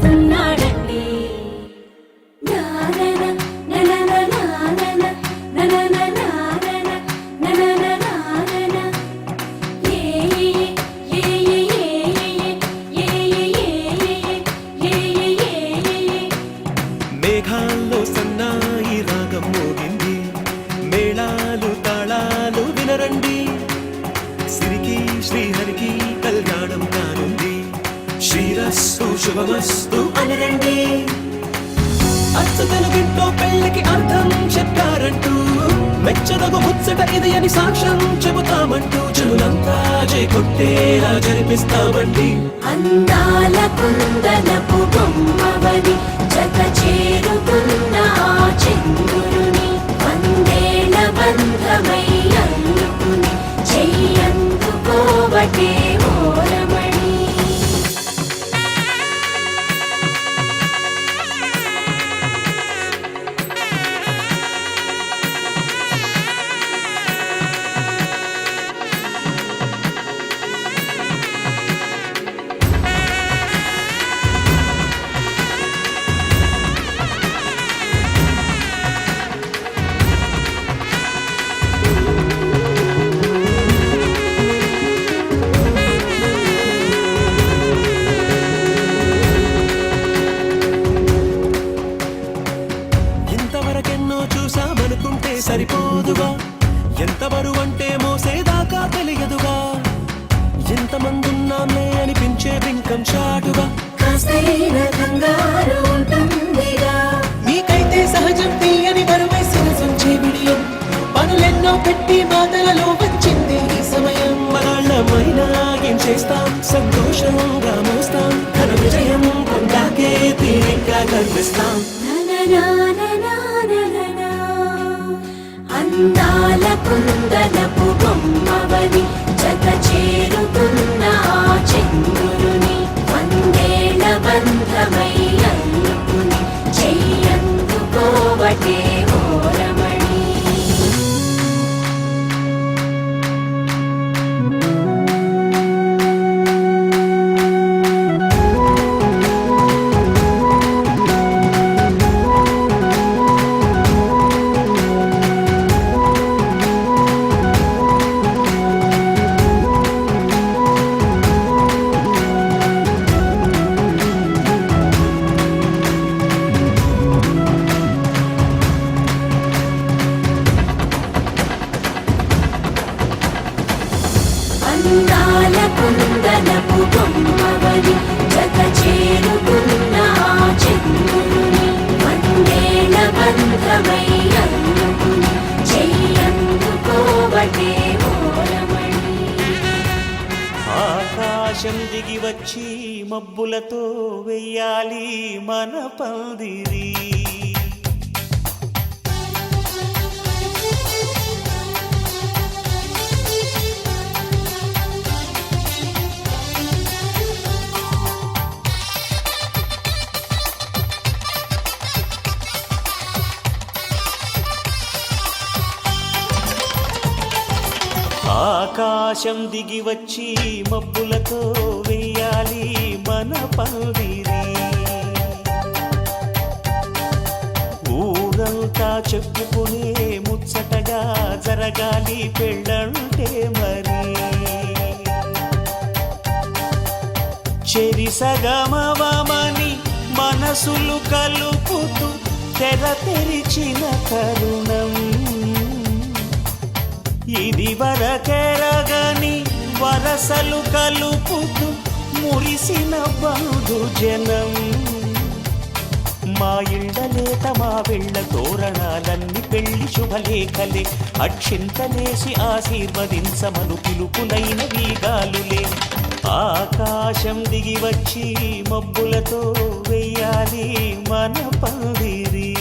పోతున్నాడండి. మేఘాల్లో సన్నాయి రాగం మోగింది, మేళాలు తాళాలు వినరండి. సిరికి శ్రీహరికి కళ్యాణం కానుంది, శ్రీరస్తు శుభమస్తు అనరండి. అచ్చు తెలుగింట్లో పెళ్లికి అర్థం చెప్పారంటూ, మెచ్చదగు ముచ్చట ఇది అని సాక్ష్యం చెబుతామంటూ, జనులంతా జై కొట్టేలా జరిపిస్తామండి. అందాల కుందనపు బొమ్మవని జత చేరుకున్న ఆ చంద్రుని, వందేళ్ల బంధమై అల్లుకుని చెయ్యందుకోవటే ఓరమణి. ఇంతవరకెన్నో చూసామనుకుంటే సరిపోదుగా, ఎంత బరువంటే మోసేదాకా తెలియదుగా. ఎంతమందున్నామే అనిపించే బింకం చాటుగా, కాస్తైన కంగారు ఉంటుందిగా. నీకైతే సహజం తీయని బరువై సరసించే విడియం, పనులెన్నో పెట్టి మాటలలో వచ్చింది ఈ సమయం. మనాళ్ళమైనా ఏం చేస్తాం, సంతోషంగా మోస్తాం, ఘన విజయం పొందాకే తీరిగ్గా కనిపిస్తాం. అందాల కుందనపు బొమ్మవని జత చేరుకున్న ఆ చంద్రుని, వందేళ్ల బంధమై అల్లుకుని చెయ్యందుకోవటే ఓరమణి. అందాల కుందనపు బొమ్మవని జత చేరుకున్న ఆ చంద్రుని, వందేళ్ల బంధమై అల్లుకుని చెయ్యందుకోవటే ఓరమణి. ఆకాశం దిగి వచ్చి మబ్బులతో వెయ్యాలి మన పందిరి. ఆకాశం దిగి వచ్చి మబ్బులతో వెయ్యాలి మన పందిరి. ఊరంతా చెప్పుకునే ముచ్చటగా జరగాలి పెళ్ళంటే మరి. చెరిసగమవమని మనసులు కలుపుతూ తెర తెరిచిన తరుణం, ఇది వరకెరగని వరసలు కలుపుతూ మురిసిన బంధు జనం. మా ఇళ్ళలేత మా వెళ్ళ తోరణాలన్నీ పెళ్లి శుభలేఖలే, అక్షింతలేసి ఆశీర్వదించమను పిలుపులైన వీగాలులే. ఆకాశం దిగి వచ్చి మబ్బులతో వెయ్యాలి మన పందిరి.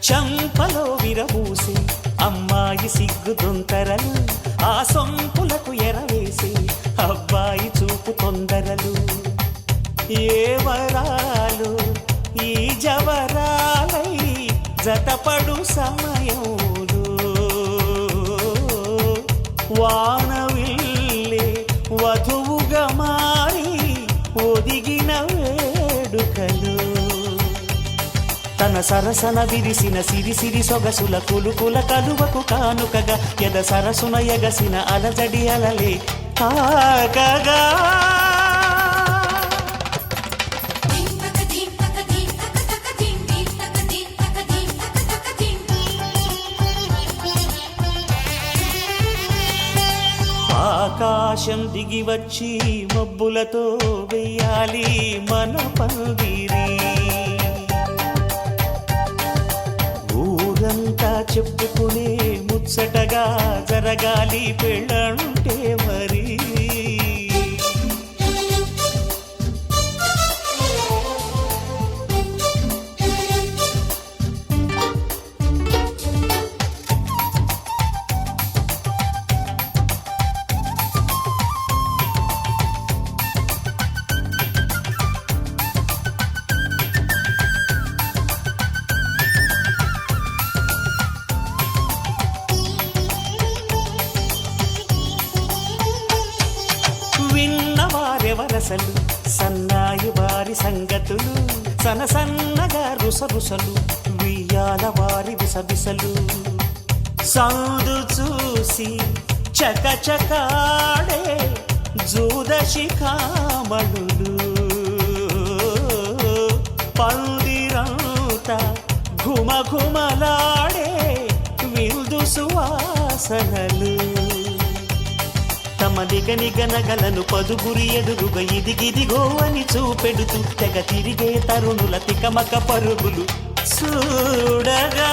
చంపలో విరబూసి అమ్మాయి సిగ్గుదొంతరలు, ఆ ఏ వరాలు ఈ జవరాలై జతపడు సమయంలో వానవిల్లే వధువుగా మారి ఒదిగిన వేడుకలు తన సరసన విరిసిన సిరిసిరి సొగసుల కులుకుల కలువకు కానుకగా ఎద సరసున ఎగసిన అలజడి అలలే కాకగా ఆకాశం దిగి వచ్చి మబ్బులతో వెయ్యాలి మన పందిరి ఊరంతా చెప్పుకునే ముచ్చటగా జరగాలి పెళ్ళంటే మరి విన్నవారెవరసలు సన్నాయి వారి సంగతులు సనసన్నగా రుసరుసలు వియ్యాల వారి విసవిసలు సౌదు చూసి చకచకాడే జూదశిఖామణులు పందిరంతా ఘుమఘుమలాడే విందు సువాసనలు తమ నిగనిగనగలను పదుగురి ఎదురుగా ఇదిగిదిగో అని చూపెడుతూ తెగ తిరిగే తరుణుల తికమక పరుగులు చూడగా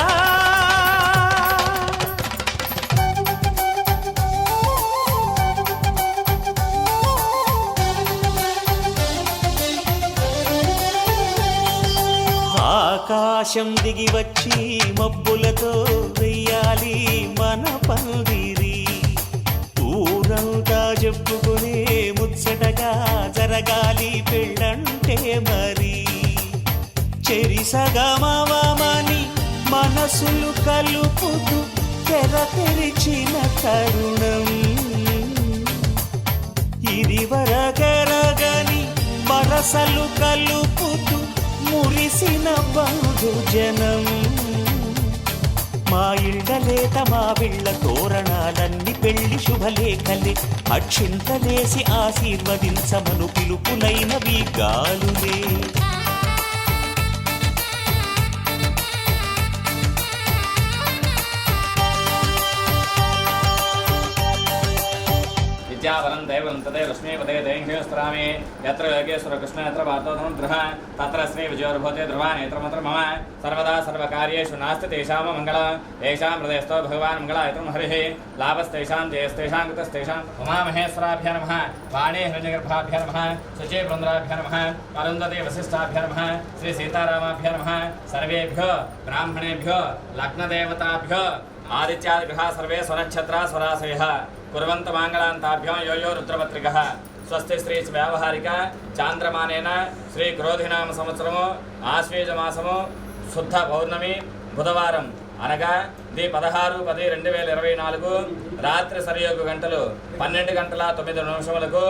ఆకాశం దిగి వచ్చి మబ్బులతో వెయ్యాలి మన పందిరి ఊరంతా చెప్పుకునే ముచ్చటగా జరగాలి పెళ్ళంటే మరి చెరిసగమని మనసులు కలుపుతూ తెర తెరిచిన తరుణం ఇది వరగరగని వరసలు కలుపుతూ మురిసిన బంధుజనం మా ఇళ్ళలేత మా బిళ్ళ తోరణాలన్నీ పెళ్లి శుభలేఖలే అక్షింతలేసి ఆశీర్వదించమను పిలుపులైనవి గాలులే విద్యావరం దైవం తదే లక్ష్మీపదే దైంఘ్యస్త్రామి యత్ర యోగేశ్వర కృష్ణ యత్ర పార్థోధనం ధ్రువ తత్ర శ్రీ విజయోర్భూతే ధ్రువ నేత్రమంత్ర మమ సర్వదా సర్వకార్యేషు నాస్తి తేషామ మంగళం తేషాం హృదయస్థో భగవాన్ మంగళాయతం హరిః లాభస్తేషాం జయస్తేషాం కృతస్తేషాం ఉమామహేశ్వరాభ్య నమః వాణీ హిరణ్యగర్భాభ్య నమః శుచే బృందరాభ్య నమః అరుంధతి వశిష్ఠాభ్య నమః శ్రీ సీతారామాభ్య నమః సర్వేభ్యో బ్రాహ్మణేభ్యో లగ్నదేవతాభ్యో ఆదిత్యాదిభ్యः సర్వే స్వనక్షత్రా స్వరాశయः కుర్వంత మాంగళాంతాభ్యం యోయో రుద్రపత్రికः స్వస్తి శ్రీ వ్యావహారిక చాంద్రమానేన శ్రీ క్రోధినామ సంవత్సరము ఆశ్వేజ మాసము శుద్ధ పౌర్ణమి బుధవారం అనగా ది 16/10/2024 రాత్రి సరియోగు గంటలు 12:09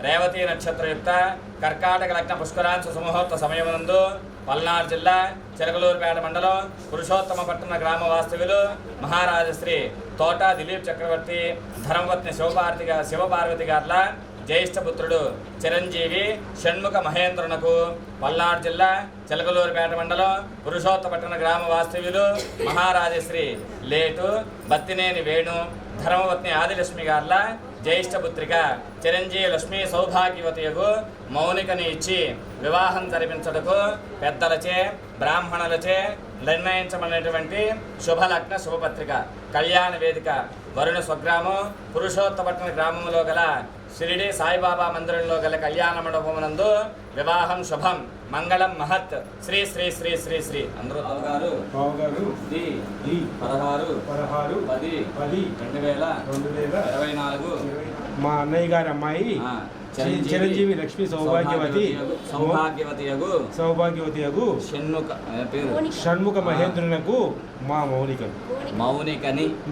రేవతి నక్షత్రయుక్త కర్కాటక లగ్న పుష్కరాంశ సుముహూర్త సమయమునందు పల్నాడు జిల్లా చిలకలూరుపేట మండలం పురుషోత్తమ పట్టణ గ్రామ వాస్తవ్యులు మహారాజశ్రీ తోట దిలీప్ చక్రవర్తి ధర్మపత్ని శివపార్వతి గార్ల జ్యేష్ఠపుత్రుడు చిరంజీవి షణ్ముఖ మహేంద్రునకు పల్నాడు జిల్లా చిలకలూరుపేట మండలం పురుషోత్తపట్టణ గ్రామ వాస్తవ్యులు మహారాజశ్రీ లేటు బత్తినేని వేణు ధర్మపత్ని ఆదిలక్ష్మి గార్ల జ్యేష్ఠపుత్రిక చిరంజీవి లక్ష్మీ సౌభాగ్యవతయకు మౌనికని ఇచ్చి వివాహం జరిపించటకు పెద్దలచే బ్రాహ్మణులచే నిర్ణయించమనేటువంటి శుభలగ్న శుభపత్రిక కళ్యాణ వేదిక వరుణ స్వగ్రామం పురుషోత్తపట్టణ గ్రామంలో గల షిరిడి సాయిబాబా మందిరంలో గల కళ్యాణ మండపమునందు వివాహం శుభం మంగళం మహత్ శ్రీ శ్రీ శ్రీ శ్రీ శ్రీ అందరూ గారు 16/10/2024 మా అన్నయ్య గారి అమ్మాయి చిరంజీవి లక్ష్మి సౌభాగ్యవతి యగు షణ్ముఖ మహేంద్రునకు మా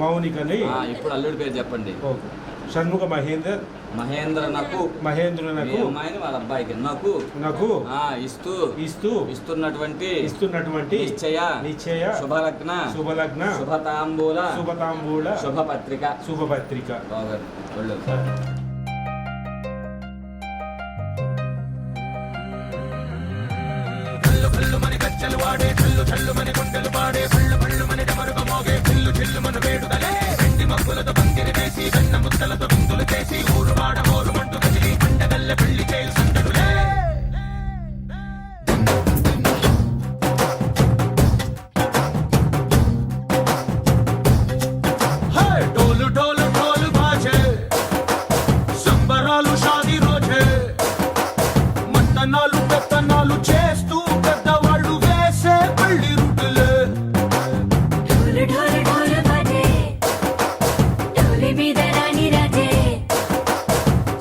మౌనికని ఇప్పుడు అల్లుడి పేరు చెప్పండి. షణ్ముఖ మహేంద్రనకు అమ్మాయిని వాళ్ళ అబ్బాయికి నాకు ఇస్తున్నటువంటి నిశ్చయ శుభలగ్న శుభతాంబూల శుభపత్రిక. డోలు డోలు డోలు బాజే సంబరాలు షాదీ రోజే మంతనాలు పెత్తనాలు చేస్తూ పెద్దవాళ్ళు వేసే పళ్ళి రుటులే. ఢోలు ఢోలు ఢోలు బాజే ఢోలి మీద రాణి రాజే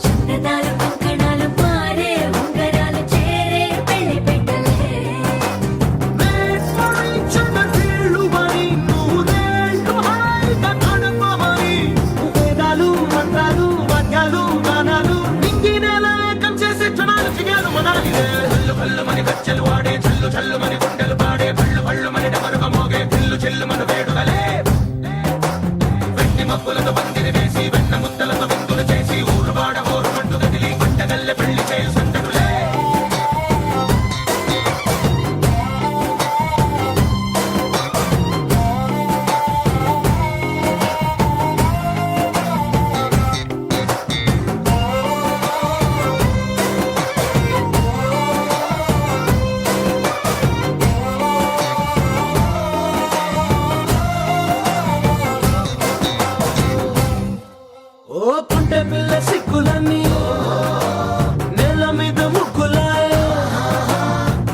చందనాలు కంకణాలు మారే ఉంగరాలు చేరే పెళ్లి పెట్టలే. వీళ్ళు మరి నూరేళ్ళు హాయిగా గడపమని వేదాలు మంత్రాలు వాద్యాలు గానాలు నింగినేల ఏకం చేసే క్షణాలు చిగాలు మనాలిదే. హల్లు హల్లు మని గజ్జలు వాడే చల్లు చల్లు మని గుండెలు పాడే పళ్ళు పళ్ళు మని డమరుగ మోగే చిల్లు చిల్లు మన వేడుకలే. వెండి మబ్బులతో పందిరి వేసి వెన్న ముద్దలతో విందులు చేసి ఊరు వాడ హోరు మంటు గదిలి పంటగల్లె పెళ్లి చేయు సందడులే. ఓ పుంటె పిల్ల సిక్కులన్నీ నేల మీద ముగ్గులాయ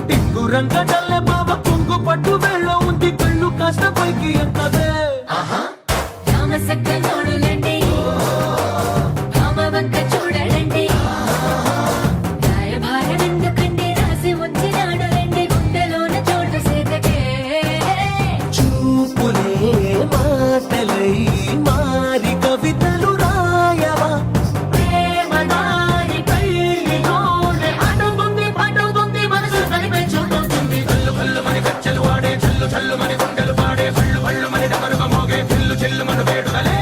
టింగు రంగ డల్లె బాబ కొంగు పట్టు వెళ్ళ ఉంది కళ్ళు కాస్త పైకి ఎత్తదే. రామసక్క నోడులండి రామవంక చూడలండి రాయభారం ఎందుకండి రాసి ఉంచినాడు రండి గుండెలోన చోటు సేదకే. చూపులే మాటలై మారి కవితలు రాయవా ప్రేమ దారి పెళ్లిలోనే అడుగుంది పడుగుంది మనసు కలిపే చూస్తుంది. కళ్ళు కళ్ళు మని గజ్జలు వాడే చల్లు చల్లు మని గుండెలు పాడే పళ్ళు పళ్ళు మని డమరుగ మోగే చిల్లు చిల్లు మన వేడుకలే.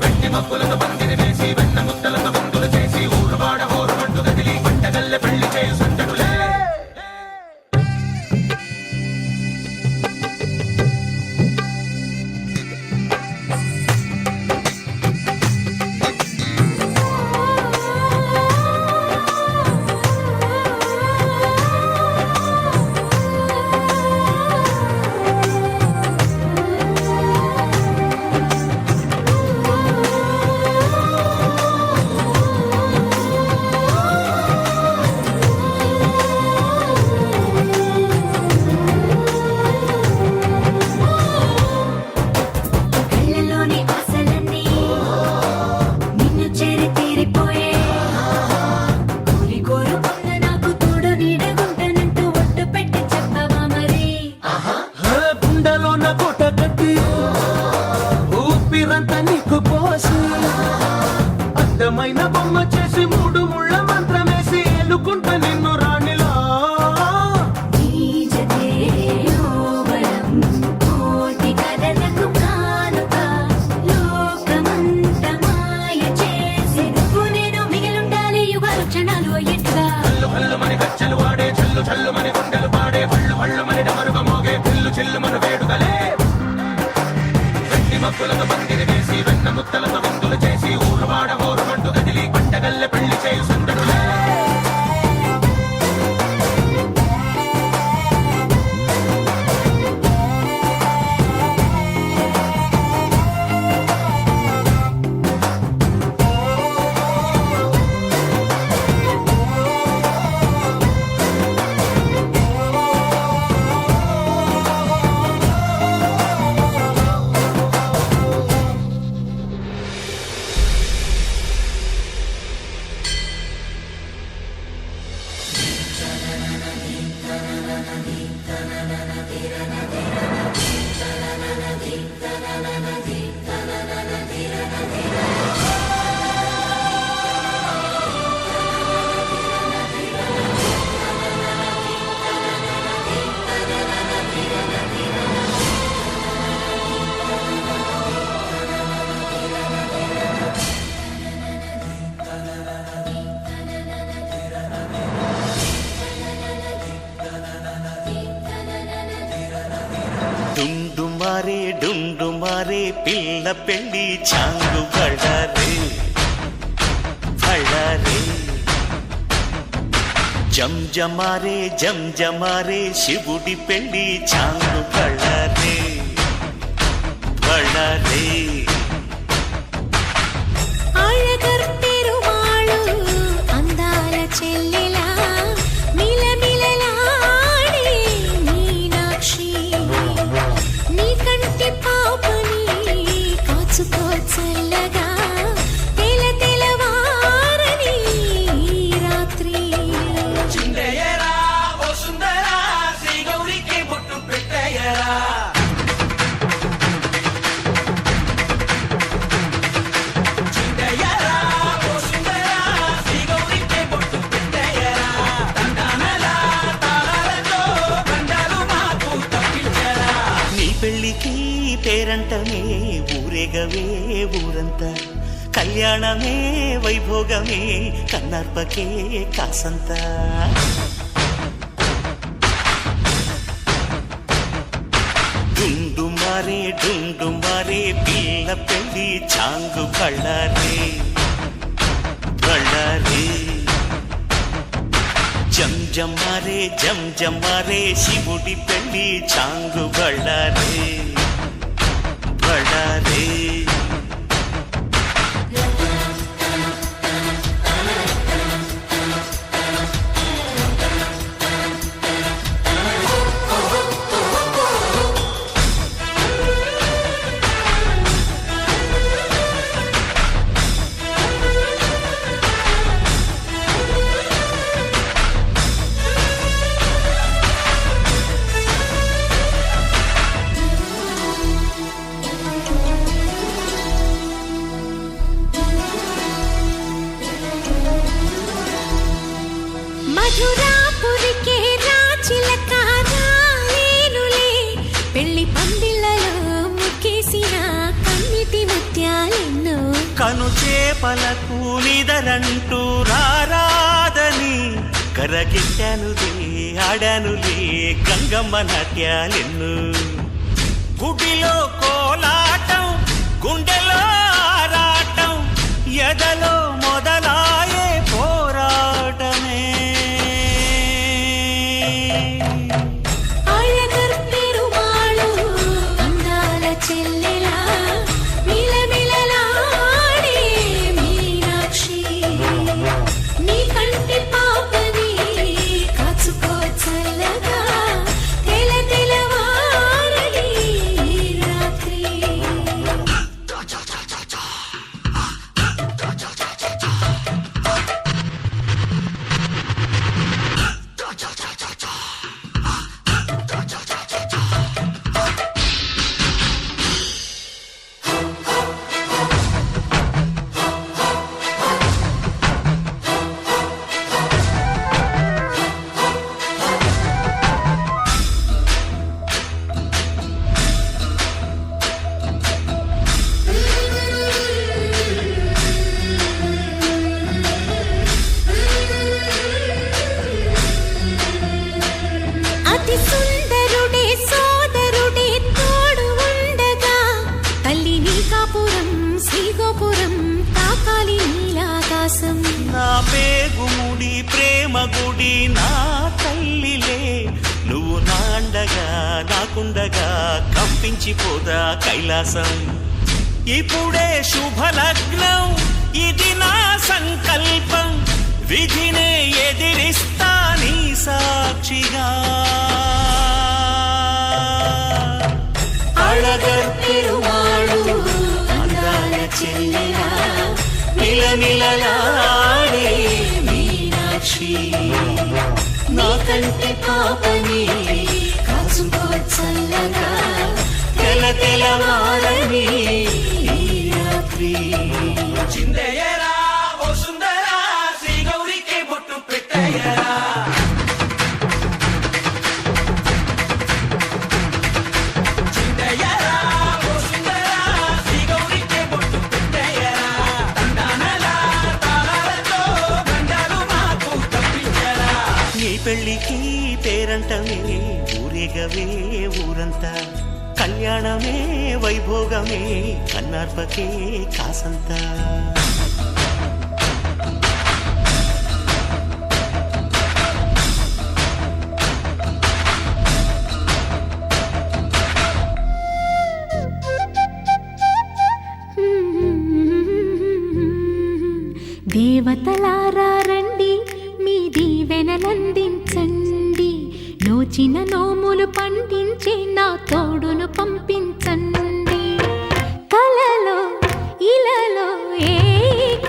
వెండి మబ్బులతో పందిరి వేసి వెన్న ముద్దలతో విందులు చేసి ఊరు వాడ హోరు మంటు గదిలి పంటగల్లె పెళ్లి చేయు సందడులే. కళ్ళలోని ఆశలన్నీ నిన్ను చేరి తీరిపోయే కోరుకున్న నాకు తోడు నీడగుంటానంటూ ఒట్టు పెట్టి చెప్పవా మరి. గుండెలోన కోట కట్టి ఊపిరంతా నీకు పోసి అందమైన బొమ్మ చేసి మూడు ముళ్ళ మంత్రమేసి ఎలుకుంటా నిన్ను రాణిలా. నీ జతే యోవరం కోటి కథలకు కానుక లోకమంత మాయ చేసి నువ్వు నేను మిగిలుండాలి యుగాలు క్షణాలు అయ్యేట్టుగా. హల్లు హల్లు మని గజ్జలు వాడే చల్లు చల్లు మని గుండెలు పాడే పళ్ళు పళ్ళు మని డమరుగ మోగే చిల్లు చిల్లు మన వేడుకలే. వెండి మబ్బులతో పందిరి వేసి వెన్న ముద్దలతో విందులు చేసి ఊరు వాడ హోరు మంటు గదిలి పంటగల్లె పెళ్లి చేయు సందడులే. మారే పిల్ల పెళ్ళి చాంగు బళ్ళారే బళ్ళారే జంజమారే శివుడి పెళ్ళి చాంగు బళ్ళారే బళ్ళారే అழகర్ పెరుమాళు అందాల చెల్లెలా మిలమిలలాడే మీనాక్షి నీ కంటి పాపని కాచుకో చల్లగా తెల తెలవారని ఈ రాత్రి చిందయ్యరా ఓ సుందరా శ్రీ గౌరికి బొట్టు పెట్టయ్యరా చిందయ్యరా ఓ సుందరా శ్రీ గౌరికి బొట్టు పెట్టయ్యరా తండానలా తాళాలతో బండాలు మాకు తప్పించరా నీ పెళ్ళికి పేరంటమే ఊరేగవే ఊరంతా కళ్యాణమే వైభోగమే కన్నార్పకే కాసంతా డుండుమారే పిల్ల పెళ్ళి చాంగు బళ్ళారే బళ్ళారే జంజమారే శివుడి పెళ్ళి చాంగు బళ్ళారే బళ్ళారే మధురాపురికే రాచిలక రాలేనులే పెళ్లి పందిళ్ళలో ముక్కేసిన కన్నిటి ముత్యాలెన్నో కను చేపలకు నిదరంటూ రారాదని కరగిట్టానులే ఆడానులే గంగమ్మ నాట్యాలెన్ను గుడిలో కోలాటం గుండెలో ఆరాటం ఎదలో మొదలాయే పోరాటమే అழகర్ పెరుమాళు అందాల చెల్లెలా మిలమిలలాడే మీనాక్షి నీ కంటి పాపని కాచుకో చల్లగా తెల తెలవారని ఈ రాత్రి అతి సుందరుడే సోదరుడే తోడు ఉండగా తల్లి నీ కాపురం శ్రీగోపురం తాకాలి నీలాకాశం నా పేగుముడి ప్రేమ గుడి నా తల్లిలే నువ్వు నాండగా నాకుండగా కంపించిపోదా కైలాసం ఇప్పుడే శుభలగ్నం ఇది నా సంకల్పం విధినే ఎదిరిస్తా నీ సాక్షిగా అళగర్ పెరుమాళు అందాల చెల్లెలా మిలమిలలాడే మీనాక్షి నా కంటి పాపని కాచుకో చల్లగా తెల తెలవారని ఈ రాత్రి చిందయ్యరా ఓ సుందరా శ్రీ గౌరికి బొట్టు పెట్టయ్యరా చిందయ్యరా ఓ సుందరా శ్రీ గౌరికి బొట్టు పెట్టయ్యరా తండానలా తాళాలతో బండాలు మాకు తప్పించరా నీ పెళ్ళికి పేరంటమే ఊరేగవే ఊరంతా కళ్యాణ కళ్యాణమే వైభోగమే కన్నార్పకే కాసంత దేవతలారా రండి మీ దీవెనలందించండి నోచిన నోములు పండించే నా తోడును పంపించండి కలలో ఇలలో ఏ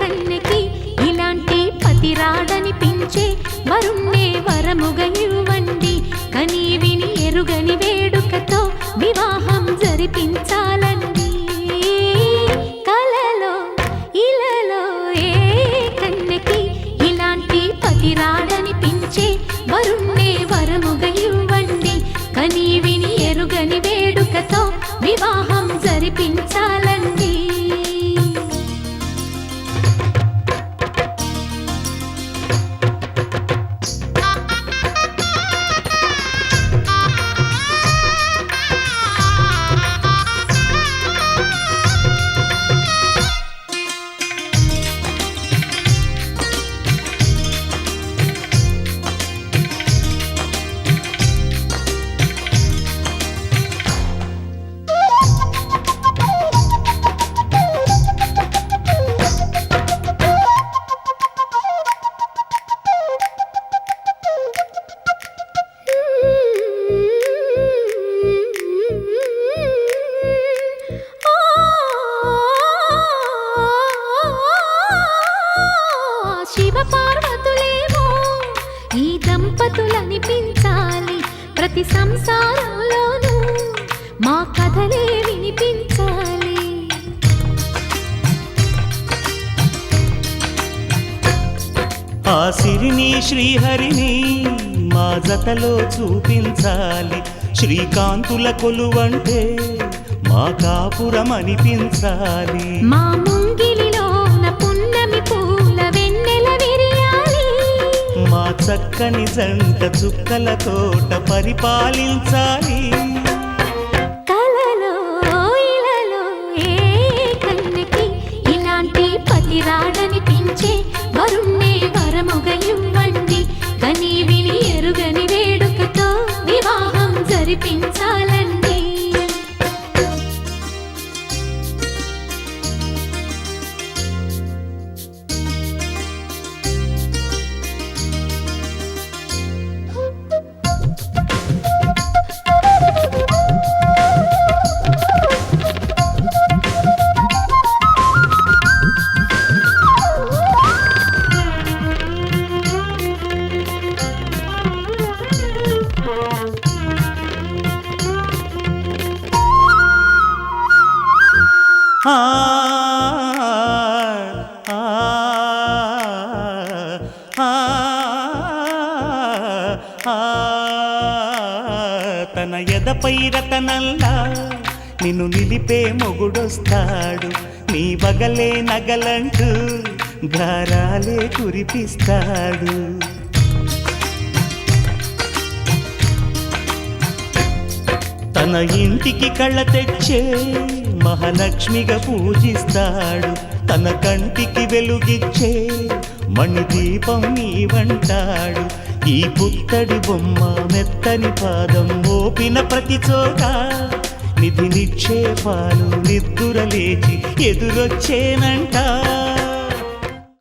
కన్నెకి ఇలాంటి పతిరాడనిపించే వరుణ్ణే వరముగా ఇవ్వండి కని విని ఎరుగని వేడుకతో వివాహం జరిపించాలండి కలలో ఇలలో ఏ కన్నెకి ఇలాంటి పతిరాడనిపించే వరుణ్ణే వరముగా ఇవ్వండి కని విని ఎరుగని వేడుకతో వివాహం జరిపించాలండి శివ పార్వతులేమో ఈ దంపతులనిపించాలి ప్రతి సంసారంలోనూ మా కథలే వినిపించాలి ఆ సిరిని శ్రీహరిని మా జతలో చూపించాలి శ్రీకాంతుల కొలువంటే మా కాపురం అనిపించాలి మా ముంగిలిలోన పున్నమి పూల వెన్నెల విరియాలి మా చక్కని జంట చుక్కల తోట పరిపాలించాలి కలలో ఇలలో ఏ కన్నెకి ఇలాంటి పతిరాడనిపించే వరుణ్ణే వరముగా ఇవ్వండి కని విని ఎరుగని వేడుకతో వివాహం జరిపించాలండి ఆ ఆ ఆ ఆ తన ఎదపై రతనల్లా నిన్ను నిలిపే మొగుడొస్తాడు నీ బగలే నగలంటూ గారాలే కురిపిస్తాడు తన ఇంటికి కళ్ళ తెచ్చే మహాలక్ష్మిగా పూజిస్తాడు తన కంటికి వెలుగిచ్చే మణిదీపం నీవంటాడు ఈ పుత్తడి బొమ్మ మెత్తని పాదం మోపిన ప్రతి చోట నిధి నిక్షేపాలు నిద్దురలేచి ఎదురొచ్చేనంట